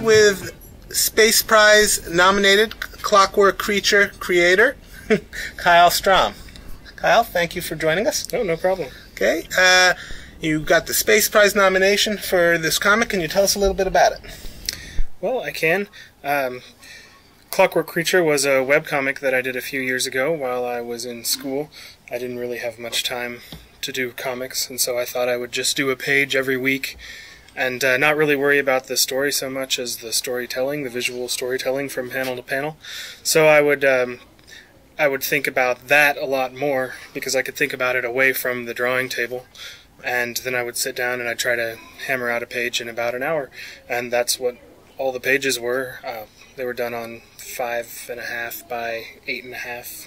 with Space Prize nominated Clockwork creator Kyle Strahm. Kyle, thank you for joining us. Oh, no problem. Okay, you got the Space Prize nomination for this comic. Can you tell us a little bit about it? Well, I can. Clockwork Creature was a webcomic that I did a few years ago while I was in school. I didn't really have much time to do comics, and so I thought I would just do a page every week and not really worry about the story so much as the storytelling, the visual storytelling from panel to panel. So I would think about that a lot more because I could think about it away from the drawing table, and then I would sit down and I'd try to hammer out a page in about an hour, and that's what all the pages were. They were done on 5.5 by 8.5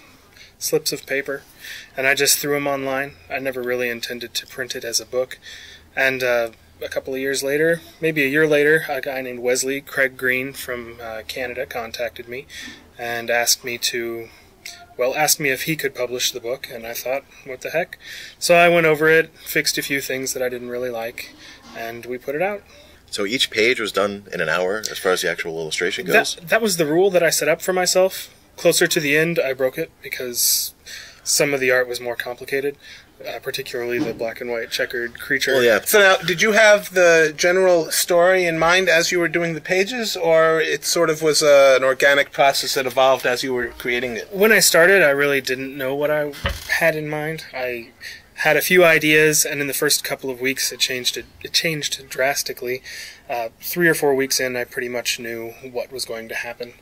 slips of paper, and I just threw them online. I never really intended to print it as a book, and a couple of years later, maybe a year later, a guy named Wesley Craig Green from Canada contacted me and asked me if he could publish the book, and I thought, what the heck? So I went over it, fixed a few things that I didn't really like, and we put it out. So each page was done in an hour as far as the actual illustration goes? That was the rule that I set up for myself. Closer to the end, I broke it because some of the art was more complicated, particularly the black and white checkered creature. Well, yeah. So now, did you have the general story in mind as you were doing the pages, or it sort of was an organic process that evolved as you were creating it? When I started, I really didn't know what I had in mind. I had a few ideas, and in the first couple of weeks, it changed drastically. 3 or 4 weeks in, I pretty much knew what was going to happen,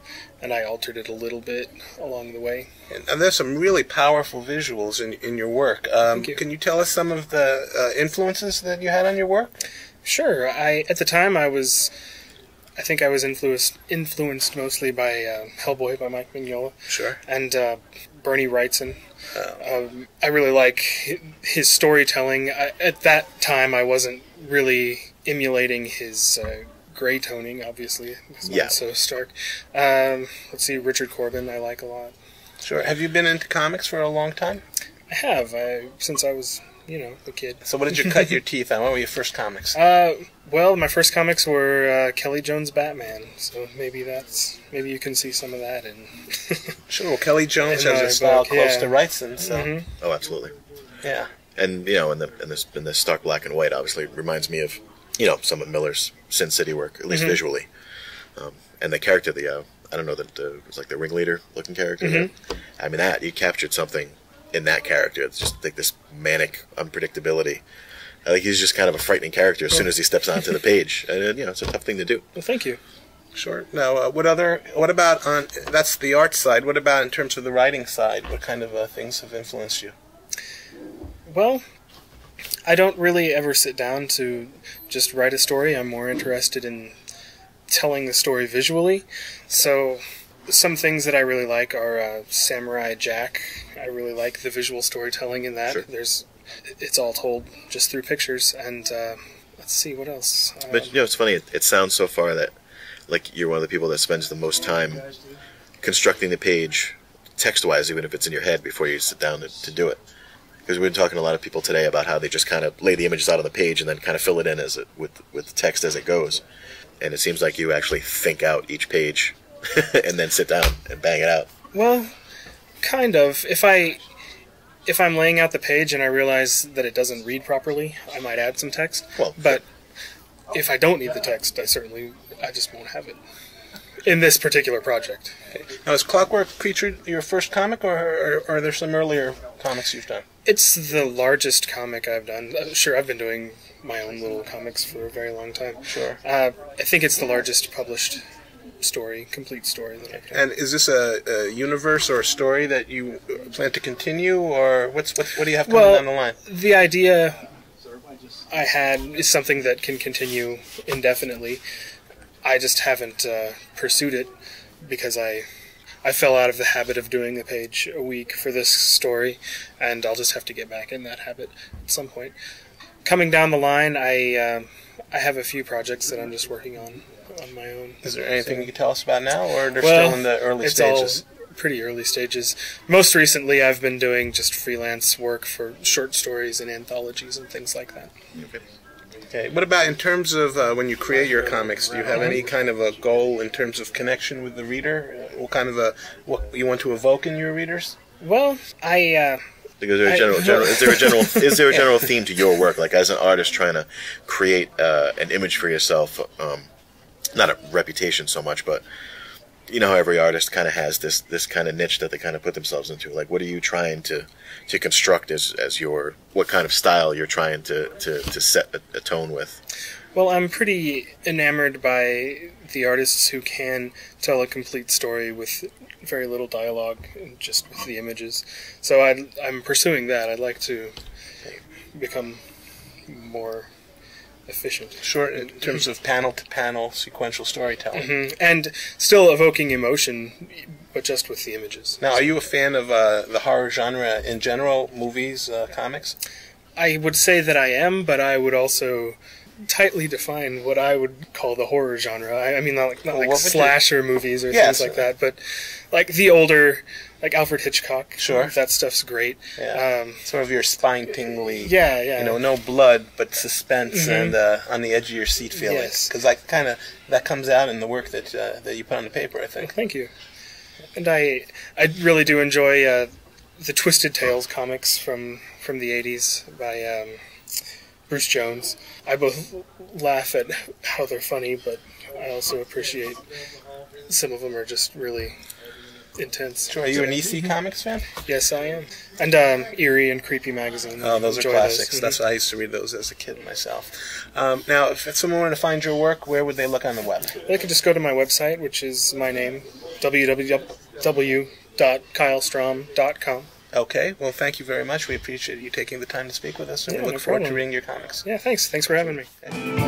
and I altered it a little bit along the way. And there's some really powerful visuals in your work. Thank you. Can you tell us some of the influences that you had on your work? Sure. At the time, I think I was influenced mostly by Hellboy by Mike Mignola. Sure. And Bernie Wrightson. I really like his storytelling. At that time, I wasn't really emulating his gray toning, obviously, because it's so stark. Let's see, Richard Corbin I like a lot. Sure. Have you been into comics for a long time? I have, since I was, a kid. So what did you cut your teeth on? What were your first comics? Well, my first comics were Kelly Jones' Batman, so maybe you can see some of that in. Sure. Well, Kelly Jones has a style close to Wrightson, so. Mm-hmm. Oh, absolutely. Yeah. And in this stark black and white, obviously reminds me of some of Miller's Sin City work, at least visually. And the character, I don't know, it was like the ringleader looking character. Mm-hmm. I mean, you captured something in that character. It's just like this manic unpredictability. I think he's just kind of a frightening character as soon as he steps onto the page. And it's a tough thing to do. Well, thank you. Sure. Now, what about on? That's the art side. What about in terms of the writing side? What kind of things have influenced you? Well, I don't really ever sit down to just write a story. I'm more interested in telling the story visually. So some things that I really like are Samurai Jack. I really like the visual storytelling in that. Sure. It's all told just through pictures. And let's see, what else? But it's funny. It sounds so far that like you're one of the people that spends the most time constructing the page text-wise, even if it's in your head, before you sit down to do it. Because we've been talking to a lot of people today about how they just kind of lay the images out on the page and then kind of fill it in with the text as it goes. And it seems like you actually think out each page and then sit down and bang it out. Well, kind of. If I'm laying out the page and I realize that it doesn't read properly, I might add some text. Well, but if I don't need the text, I just won't have it in this particular project. Now, is Clockwork Creature your first comic, or are there some earlier comics you've done? It's the largest comic I've done. Sure, I've been doing my own little comics for a very long time. Sure. I think it's the largest published complete story that I've done. And is this a universe or a story that you plan to continue, or what do you have coming down the line? The idea I had is something that can continue indefinitely. I just haven't pursued it because I fell out of the habit of doing a page a week for this story, and I'll just have to get back in that habit at some point. Coming down the line, I have a few projects that I'm just working on my own. Is there anything you can tell us about now, or they're still in the early stages? It's all pretty early stages. Most recently, I've been doing just freelance work for short stories and anthologies and things like that. Okay. Okay. What about in terms of when you create your comics? Do you have any kind of a goal in terms of connection with the reader? What you want to evoke in your readers? Well, Is there a general theme to your work? Like as an artist trying to create an image for yourself, not a reputation so much, but you know how every artist kind of has this kind of niche that they kind of put themselves into. Like, what are you trying to construct as your, what kind of style you're trying to set a tone with? Well, I'm pretty enamored by the artists who can tell a complete story with very little dialogue, and just with the images. So I'm pursuing that. I'd like to become more efficient. Short in terms of panel-to-panel sequential storytelling. And still evoking emotion, but just with the images. Now, are you a fan of the horror genre in general, movies, comics? I would say that I am, but I would also tightly define what I would call the horror genre. I mean, not like slasher movies or things like that, but like the older, like Alfred Hitchcock. Sure. That stuff's great. Yeah. Sort of your spine-tingly, yeah. You know, no blood, but suspense and on the edge of your seat feeling. Yes. Because that comes out in the work that you put on the paper, I think. Well, thank you. And I really do enjoy the Twisted Tales comics from the 80s by Bruce Jones. I both laugh at how they're funny, but I also appreciate some of them are just really intense. Sure. Are you an EC Comics fan? Yes, I am. And Eerie and Creepy Magazine. Oh, those are classics. That's I used to read those as a kid myself. Now, if someone wanted to find your work, where would they look on the web? They could just go to my website, which is my name, www.kylestrom.com. Okay. Well, thank you very much. We appreciate you taking the time to speak with us, and we look forward to reading your comics. Yeah, thanks. Thanks for having me. Okay.